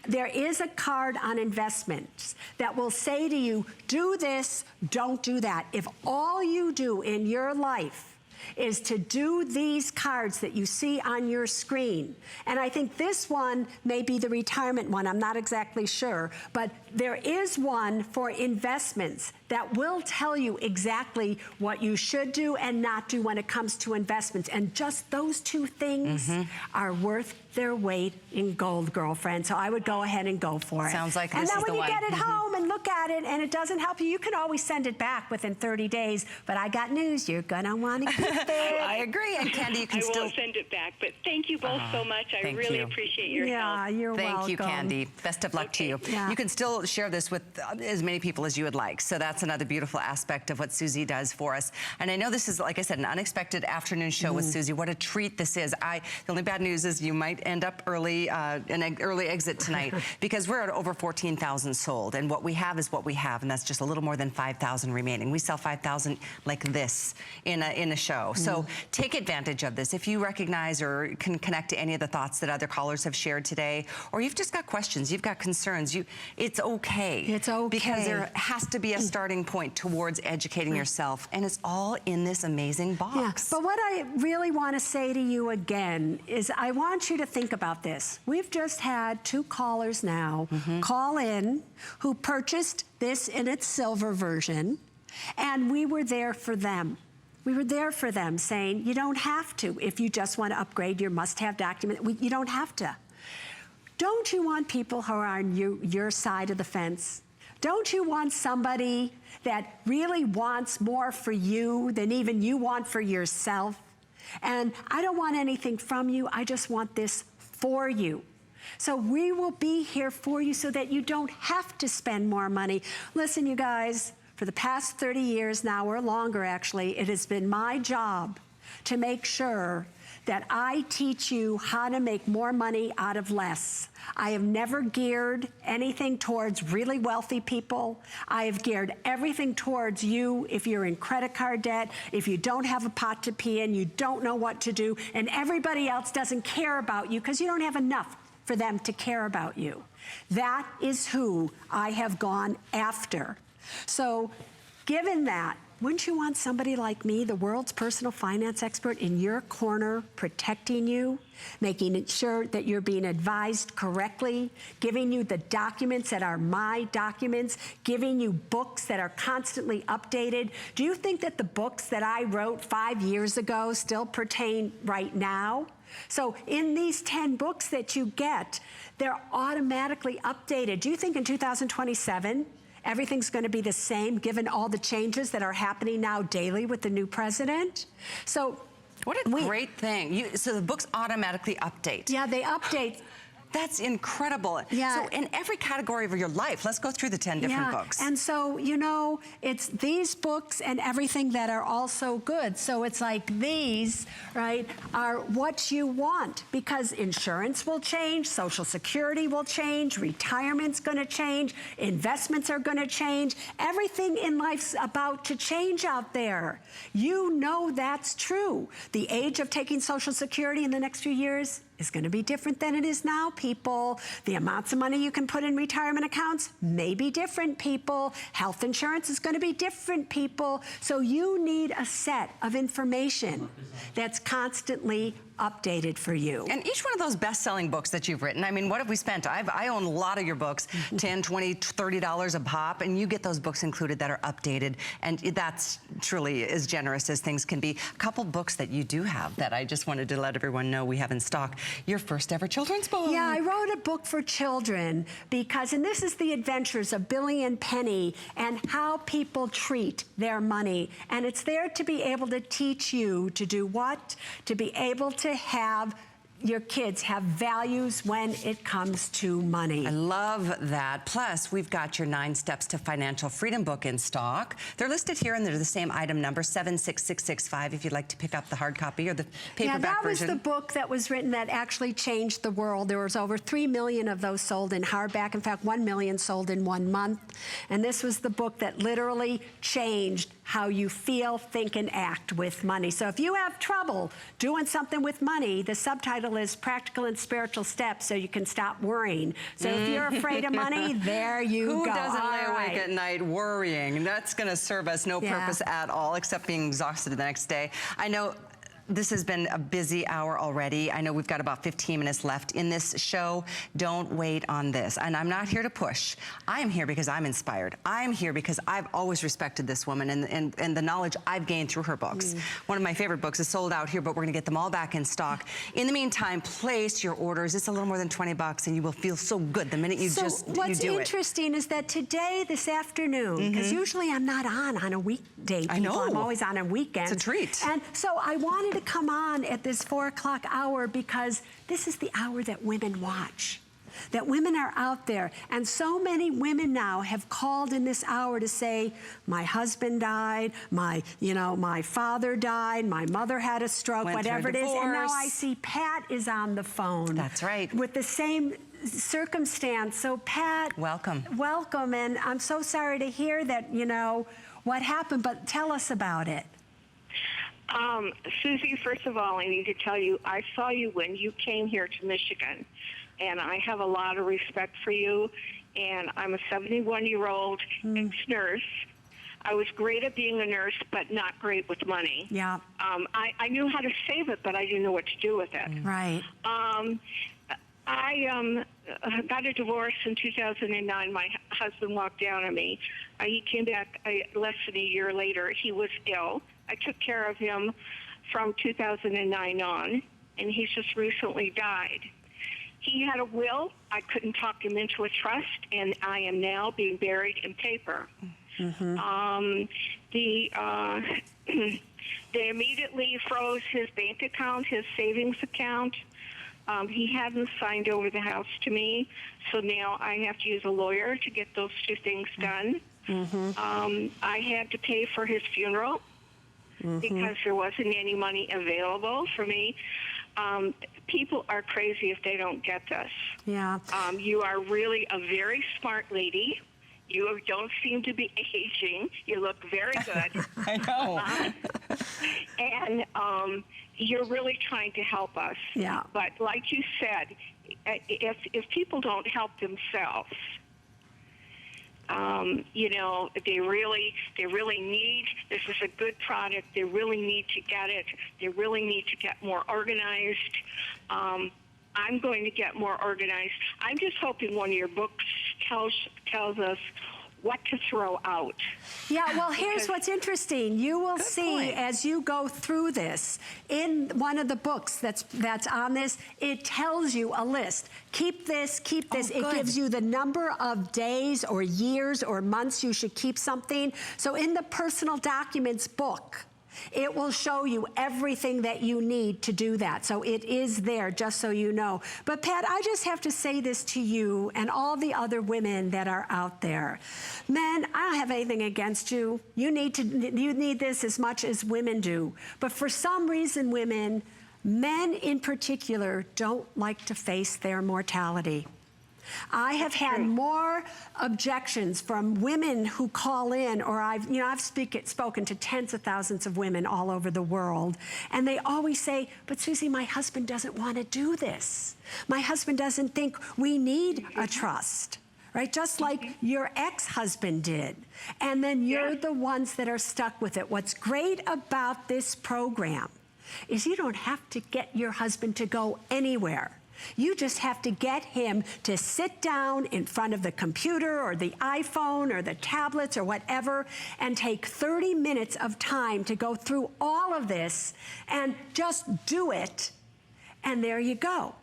There is a card on investments that will say to you, do this, don't do that. If all you do in your life is to do these cards that you see on your screen. And I think this one may be the retirement one, I'm not exactly sure, but there is one for investments that will tell you exactly what you should do and not do when it comes to investments. And just those two things are worth their weight in gold, girlfriend. So I would go ahead and go for it. Sounds like this is the one. And then when you get it home and look look at it and it doesn't help you, you can always send it back within 30 days. But I got news, you're gonna want to keep it. I agree, and Candy, you can I won't send it back, but thank you both so much. I really appreciate your help. Yeah, you're welcome. Thank you, Candy. Best of luck to you. Yeah. You can still share this with as many people as you would like. So that's another beautiful aspect of what Susie does for us. And I know this is, like I said, an unexpected afternoon show with Susie. What a treat this is. The only bad news is you might end up early, an early exit tonight because we're at over 14,000 sold. And what we have is what we have, and that's just a little more than 5,000 remaining. We sell 5,000 like this in a show. So take advantage of this. If you recognize or can connect to any of the thoughts that other callers have shared today, or you've just got questions, you've got concerns, it's okay. It's okay. Because there has to be a starting point towards educating yourself, and it's all in this amazing box. Yeah. But what I really want to say to you again is I want you to think about this. We've just had 2 callers now call in who purchased this in its silver version, and we were there for them. We were there for them saying, you don't have to. If you just want to upgrade your must-have document, you don't have to. Don't you want people who are on your side of the fence? Don't you want somebody that really wants more for you than even you want for yourself? And I don't want anything from you. I just want this for you. So we will be here for you so that you don't have to spend more money. Listen, you guys, for the past 30 years now, or longer actually, it has been my job to make sure that I teach you how to make more money out of less. I have never geared anything towards really wealthy people. I have geared everything towards you if you're in credit card debt, if you don't have a pot to pee in, you don't know what to do, and everybody else doesn't care about you because you don't have enough for them to care about you. That is who I have gone after. So, given that, wouldn't you want somebody like me, the world's personal finance expert, in your corner, protecting you, making sure that you're being advised correctly, giving you the documents that are my documents, giving you books that are constantly updated? Do you think that the books that I wrote 5 years ago still pertain right now? So in these 10 books that you get, they're automatically updated. Do you think in 2027, everything's going to be the same given all the changes that are happening now daily with the new president? So what a great thing. So the books automatically update. Yeah, they update. That's incredible. Yeah. So in every category of your life, let's go through the 10 different books. And so, you know, it's these books and everything that are also good. So it's like these, right, are what you want, because insurance will change, Social Security will change, retirement's going to change, investments are going to change. Everything in life's about to change out there. You know that's true. The age of taking Social Security in the next few years is going to be different than it is now, people. The amounts of money you can put in retirement accounts may be different, people. Health insurance is going to be different, people. So you need a set of information that's constantly updated for you. And each one of those best-selling books that you've written, I mean, what have we spent? I own a lot of your books, $10, $20, $30 a pop, and you get those books included that are updated, and that's truly as generous as things can be. A couple books that you do have that I just wanted to let everyone know we have in stock. Your first ever children's book. Yeah, I wrote a book for children because, and this is the adventures of Billy and Penny and how people treat their money. And it's there to be able to teach you to do what? To be able to have your kids have values when it comes to money. I love that. Plus, we've got your 9 Steps to Financial Freedom book in stock. They're listed here, and they're the same item number, 76665, if you'd like to pick up the hard copy or the paperback version. Yeah, that was the book that was written that actually changed the world. There was over 3 million of those sold in hardback. In fact, 1 million sold in 1 month. And this was the book that literally changed how you feel, think, and act with money. So if you have trouble doing something with money, the subtitle is Practical and Spiritual Steps so you can stop worrying. So if you're afraid of money, there you go. Who doesn't lay All awake at night worrying? That's going to serve us no purpose at all except being exhausted the next day. I know this has been a busy hour already. I know we've got about 15 minutes left in this show. Don't wait on this. And I'm not here to push. I am here because I'm inspired. I'm here because I've always respected this woman and the knowledge I've gained through her books. One of my favorite books is sold out here, but we're gonna get them all back in stock. In the meantime, place your orders. It's a little more than 20 bucks and you will feel so good the minute you do it. So what's interesting is that today, this afternoon, because usually I'm not on a weekday, people. I know. I'm always on a weekend. It's a treat. And so I wanted to come on at this 4 o'clock hour because this is the hour that women watch. That women are out there. And so many women now have called in this hour to say, my husband died, my father died, my mother had a stroke, whatever it is. And now I see Pat is on the phone. That's right. With the same circumstance. So Pat, welcome. Welcome. And I'm so sorry to hear that, what happened, but tell us about it. Susie, first of all, I need to tell you, I saw you when you came here to Michigan, and I have a lot of respect for you, and I'm a 71-year-old ex-nurse. I was great at being a nurse, but not great with money. Yeah. I knew how to save it, but I didn't know what to do with it. Right. I got a divorce in 2009. My husband walked down on me. He came back less than a year later. He was ill. I took care of him from 2009 on, and he's just recently died. He had a will. I couldn't talk him into a trust, and I am now being buried in paper. They immediately froze his bank account, his savings account. He hadn't signed over the house to me, so now I have to use a lawyer to get those two things done. I had to pay for his funeral because there wasn't any money available for me. People are crazy if they don't get this. Yeah. You are really a very smart lady. You don't seem to be aging. You look very good. I know. And you're really trying to help us. Yeah. But like you said, if people don't help themselves, they really need, this is a good product. They really need to get it. They really need to get more organized. I'm going to get more organized. I'm just hoping one of your books tells us what to throw out. Yeah, well, here's what's interesting. You will see as you go through this, in one of the books that's on this, it tells you a list. Keep this, keep this. It gives you the number of days or years or months you should keep something. So in the personal documents book, it will show you everything that you need to do that. So it is there, just so you know. But Pat, I just have to say this to you and all the other women that are out there. Men, I don't have anything against you. You need this as much as women do. But for some reason, women, men in particular, don't like to face their mortality. I have had more objections from women who call in, or I've spoken to tens of thousands of women all over the world, and they always say, but Susie, my husband doesn't want to do this. My husband doesn't think we need a trust, right? Just like your ex-husband did. And then you're the ones that are stuck with it. What's great about this program is you don't have to get your husband to go anywhere. You just have to get him to sit down in front of the computer or the iPhone or the tablets or whatever and take 30 minutes of time to go through all of this and just do it. And there you go.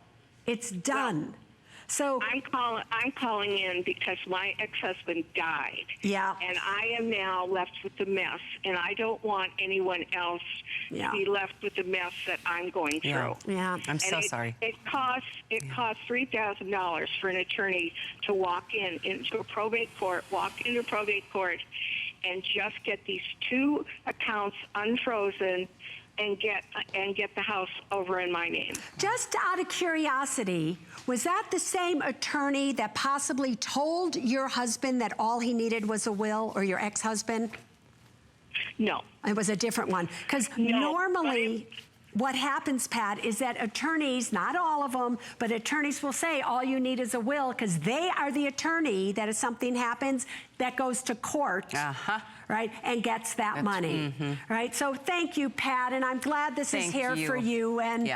It's done. So I'm calling in because my ex-husband died. Yeah. And I am now left with the mess, and I don't want anyone else to be left with the mess that I'm going through. Yeah. I'm so sorry. It costs $3,000 for an attorney to walk into a probate court, and just get these two accounts unfrozen and get the house over in my name. Just out of curiosity, was that the same attorney that possibly told your husband that all he needed was a will, or your ex-husband? No. It was a different one. Because normally what happens, Pat, is that attorneys, not all of them, but attorneys will say all you need is a will because they are the attorney that if something happens, that goes to court. right, and gets that money, right? So thank you, Pat, and I'm glad this is here for you, and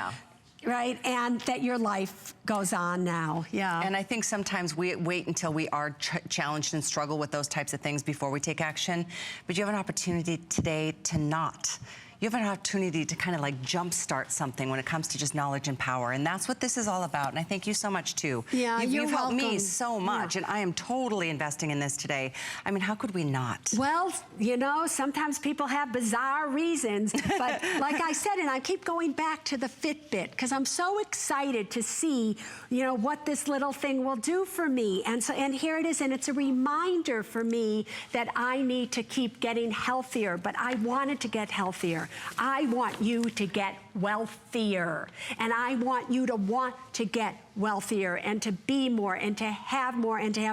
right, and that your life goes on now, And I think sometimes we wait until we are challenged and struggle with those types of things before we take action, but you have an opportunity today to not. You have an opportunity to kind of like jumpstart something when it comes to just knowledge and power. And that's what this is all about. And I thank you so much, too. Yeah, you've helped me so much, and I am totally investing in this today. I mean, how could we not? Well, you know, sometimes people have bizarre reasons. But like I said, and I keep going back to the Fitbit, because I'm so excited to see, you know, what this little thing will do for me. And so, and here it is, and it's a reminder for me that I need to keep getting healthier, but I wanted to get healthier. I want you to get wealthier, and I want you to want to get wealthier and to be more and to have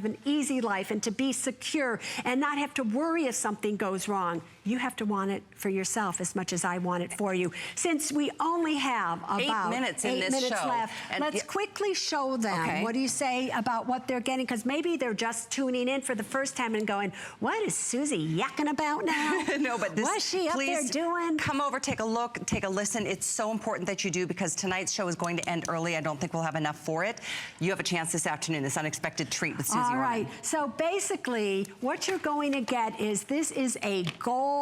an easy life and to be secure and not have to worry if something goes wrong. You have to want it for yourself as much as I want it for you. Since we only have about 8 minutes in this show left, let's quickly show them. What do you say about what they're getting? Because maybe they're just tuning in for the first time and going, what is Susie yakking about now? No, but this, what's she up there doing? Come over, take a look, take a listen. It's so important that you do, because tonight's show is going to end early. I don't think we'll have enough for it. You have a chance this afternoon, this unexpected treat with Susie Orman. All right, so basically what you're going to get is, this is a gold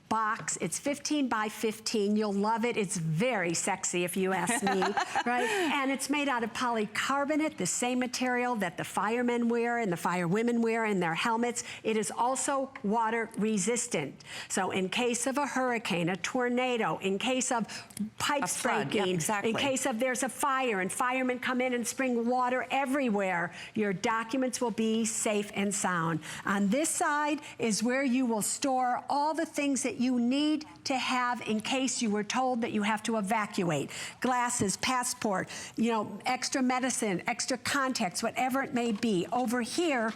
box. It's 15 by 15. You'll love it. It's very sexy, if you ask me, right? And it's made out of polycarbonate, the same material that the firemen wear and the firewomen wear in their helmets. It is also water resistant. So in case of a hurricane, a tornado, in case of pipes breaking, in case of there's a fire and firemen come in and spring water everywhere, your documents will be safe and sound. On this side is where you will store all the things that you need to have in case you were told that you have to evacuate. Glasses, passport, you know, extra medicine, extra contacts, whatever it may be. Over here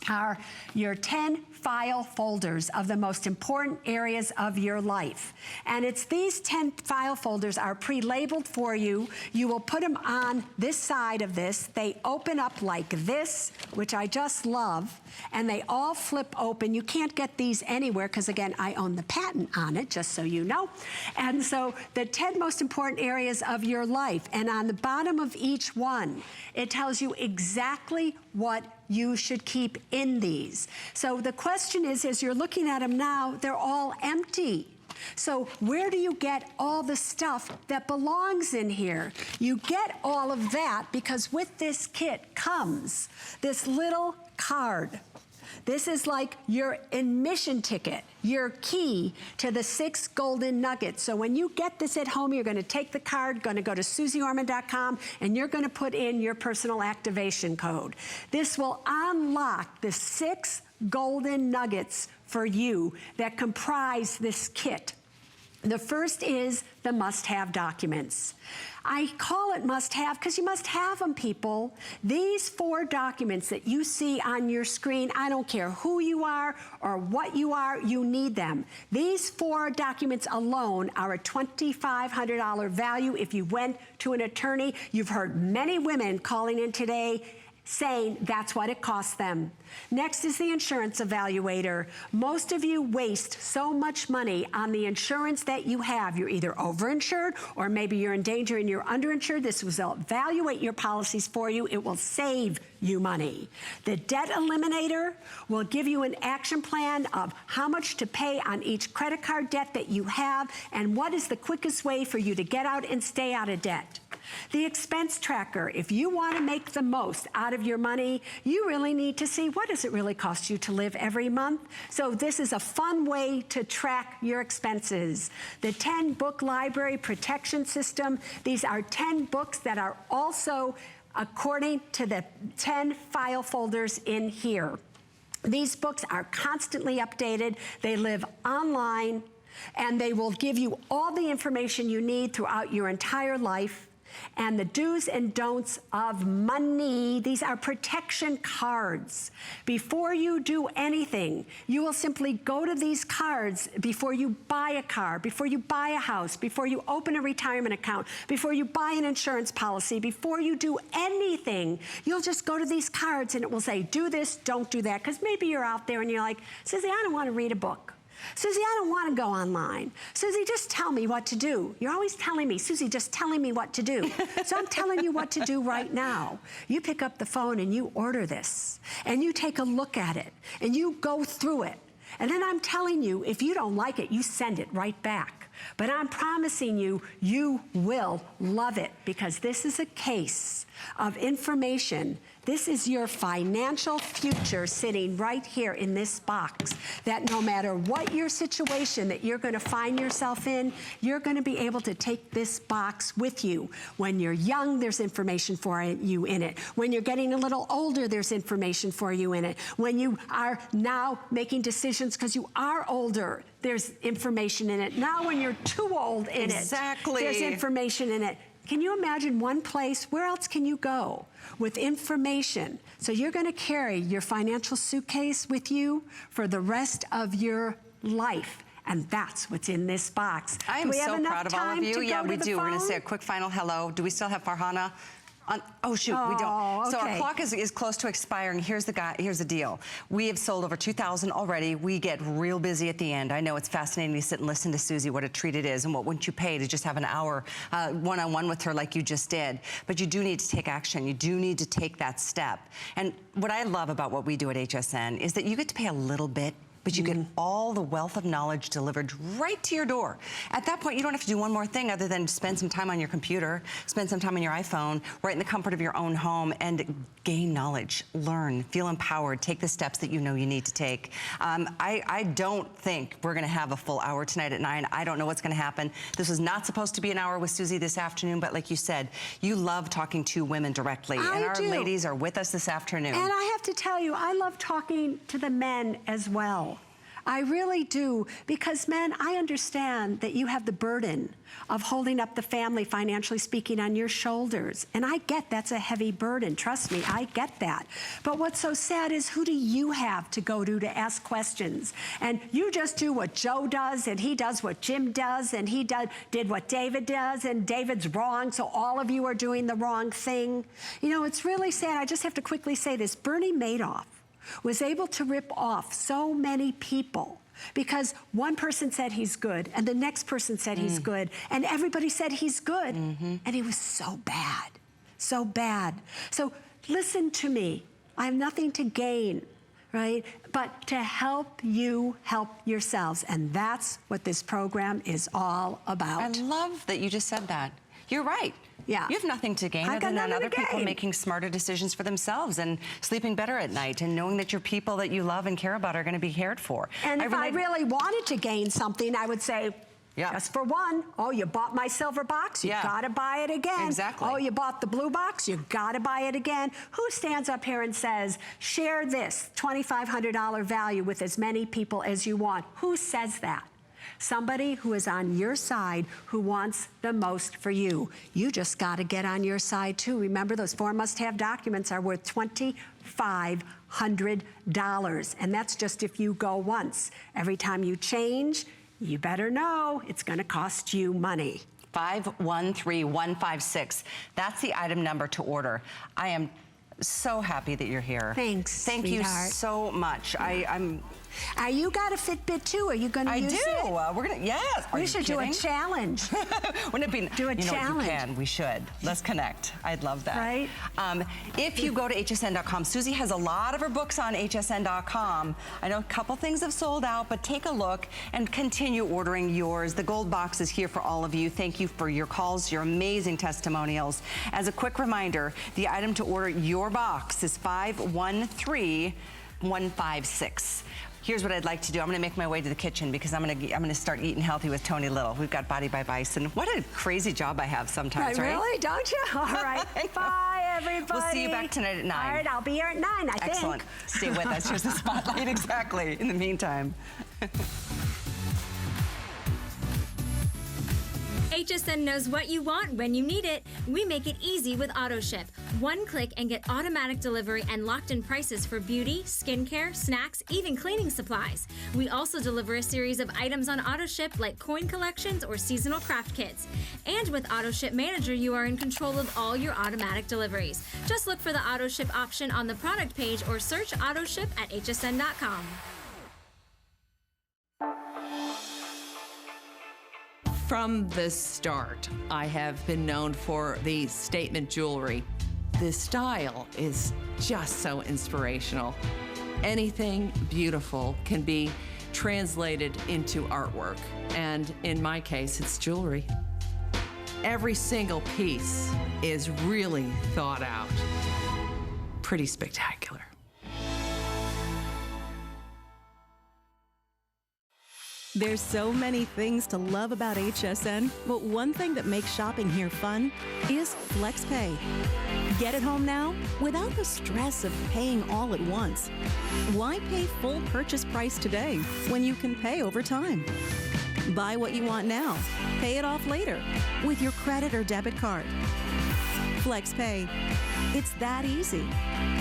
are your 10 file folders of the most important areas of your life. And it's these 10 file folders are pre-labeled for you. You will put them on this side of this. They open up like this, which I just love, and they all flip open. You can't get these anywhere because, again, I own the patent on it, just so you know. And so the 10 most important areas of your life, and on the bottom of each one, it tells you exactly what you should keep in these. So the question is, as you're looking at them now, they're all empty. So where do you get all the stuff that belongs in here? You get all of that because with this kit comes this little card. This is like your admission ticket, your key to the 6 golden nuggets. So when you get this at home, you're going to take the card, going to go to SusieOrman.com, and you're going to put in your personal activation code. This will unlock the 6 golden nuggets for you that comprise this kit. The first is the must-have documents. I call it must-have because you must have them, people. These 4 documents that you see on your screen, I don't care who you are or what you are, you need them. These 4 documents alone are a $2,500 value if you went to an attorney. You've heard many women calling in today saying that's what it costs them. Next is the insurance evaluator. Most of you waste so much money on the insurance that you have. You're either overinsured or maybe you're in danger and you're underinsured. This will evaluate your policies for you. It will save you money. The debt eliminator will give you an action plan of how much to pay on each credit card debt that you have and what is the quickest way for you to get out and stay out of debt. The expense tracker, if you want to make the most out of your money, you really need to see what does it really cost you to live every month. So this is a fun way to track your expenses. The 10 book library protection system, these are 10 books that are also according to the 10 file folders in here. These books are constantly updated. They live online, and they will give you all the information you need throughout your entire life. and the do's and don'ts of money. These are protection cards. Before you do anything, you will simply go to these cards before you buy a car, before you buy a house, before you open a retirement account, before you buy an insurance policy, before you do anything. You'll just go to these cards and it will say, do this, don't do that. Because maybe you're out there and you're like, Susie, I don't want to read a book. Susie, I don't want to go online. Susie, just tell me what to do. You're always telling me, Susie, just telling me what to do. So I'm telling you what to do right now. You pick up the phone and you order this, and you take a look at it, and you go through it. And then I'm telling you, if you don't like it, you send it right back. But I'm promising you, you will love it, because this is a case of information. This is your financial future sitting right here in this box, that no matter what your situation that you're going to find yourself in, you're going to be able to take this box with you. When you're young, there's information for you in it. When you're getting a little older, there's information for you in it. When you are now making decisions because you are older, there's information in it. Now when you're too old in it, there's information in it. Can you imagine one place? Where else can you go with information? So you're going to carry your financial suitcase with you for the rest of your life. And that's what's in this box. I am so proud of all of you. Yeah, we do. We're going to say a quick final hello. Do we still have Farhana? Oh, shoot, we don't. Okay. So our clock is close to expiring. Here's the deal. We have sold over 2,000 already. We get real busy at the end. I know it's fascinating to sit and listen to Susie, what a treat it is, and what wouldn't you pay to just have an hour one-on-one with her like you just did. But you do need to take action. You do need to take that step. And what I love about what we do at HSN is that you get to pay a little bit, but you get all the wealth of knowledge delivered right to your door. At that point, you don't have to do one more thing other than spend some time on your computer, spend some time on your iPhone, right in the comfort of your own home, and gain knowledge, learn, feel empowered, take the steps that you know you need to take. I don't think we're gonna have a full hour tonight at 9. I don't know what's gonna happen. This was not supposed to be an hour with Susie this afternoon, but like you said, you love talking to women directly. And our ladies are with us this afternoon. And I have to tell you, I love talking to the men as well. I really do, because men, I understand that you have the burden of holding up the family, financially speaking, on your shoulders. And I get that's a heavy burden. Trust me, I get that. But what's so sad is, who do you have to go to ask questions? And you just do what Joe does, and he does what Jim does, and he did what David does, and David's wrong, so all of you are doing the wrong thing. You know, it's really sad. I just have to quickly say this. Bernie Madoff was able to rip off so many people because one person said he's good, and the next person said he's good, and everybody said he's good, and he was so bad, so bad. So listen to me. I have nothing to gain, right? But to help you help yourselves, and that's what this program is all about. I love that you just said that. You're right. Yeah. You have nothing to gain other than other people making smarter decisions for themselves and sleeping better at night and knowing that your people that you love and care about are going to be cared for. And if I really wanted to gain something, I would say, just for one, oh, you bought my silver box, you gotta buy it again. Exactly. Oh, you bought the blue box, you gotta buy it again. Who stands up here and says, share this $2,500 value with as many people as you want? Who says that? Somebody who is on your side, who wants the most for you. You just got to get on your side too. Remember, those 4 must-have documents are worth $2,500, and that's just if you go once. Every time you change, you better know it's going to cost you money. 513156. That's the item number to order. I am so happy that you're here. Thanks, Thank you so much. I'm. You got a Fitbit too? Are you going to use it? I do. We're gonna. Yes. We should do a challenge. Wouldn't it be? Do a challenge. You can. We should. Let's connect. I'd love that. Right. If you go to hsn.com, Susie has a lot of her books on hsn.com. I know a couple things have sold out, but take a look and continue ordering yours. The gold box is here for all of you. Thank you for your calls, your amazing testimonials. As a quick reminder, the item to order your box is 513156. Here's what I'd like to do. I'm gonna make my way to the kitchen because I'm gonna start eating healthy with Tony Little. We've got Body by Bison. What a crazy job I have sometimes, right? Really? Don't you? All right. Bye, everybody. We'll see you back tonight at 9. All right, I'll be here at 9, I think. Excellent. Stay with us. Here's the spotlight. Exactly. In the meantime. HSN knows what you want when you need it. We make it easy with AutoShip. One click and get automatic delivery and locked-in prices for beauty, skincare, snacks, even cleaning supplies. We also deliver a series of items on AutoShip like coin collections or seasonal craft kits. And with AutoShip Manager, you are in control of all your automatic deliveries. Just look for the AutoShip option on the product page or search AutoShip at hsn.com. From the start, I have been known for the statement jewelry. The style is just so inspirational. Anything beautiful can be translated into artwork, and in my case, it's jewelry. Every single piece is really thought out. Pretty spectacular. There's so many things to love about HSN, but one thing that makes shopping here fun is FlexPay. Get it home now without the stress of paying all at once. Why pay full purchase price today when you can pay over time? Buy what you want now, pay it off later with your credit or debit card. FlexPay. It's that easy.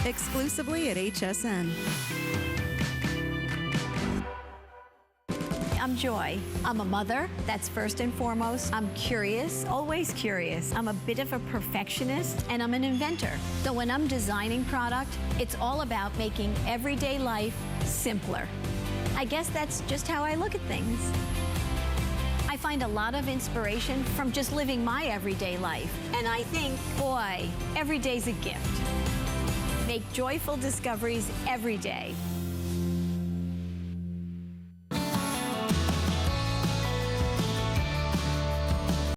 Exclusively at HSN. I'm Joy. I'm a mother, that's first and foremost. I'm curious, always curious. I'm a bit of a perfectionist, and I'm an inventor. So when I'm designing product, it's all about making everyday life simpler. I guess that's just how I look at things. I find a lot of inspiration from just living my everyday life. And I think, boy, every day's a gift. Make joyful discoveries every day.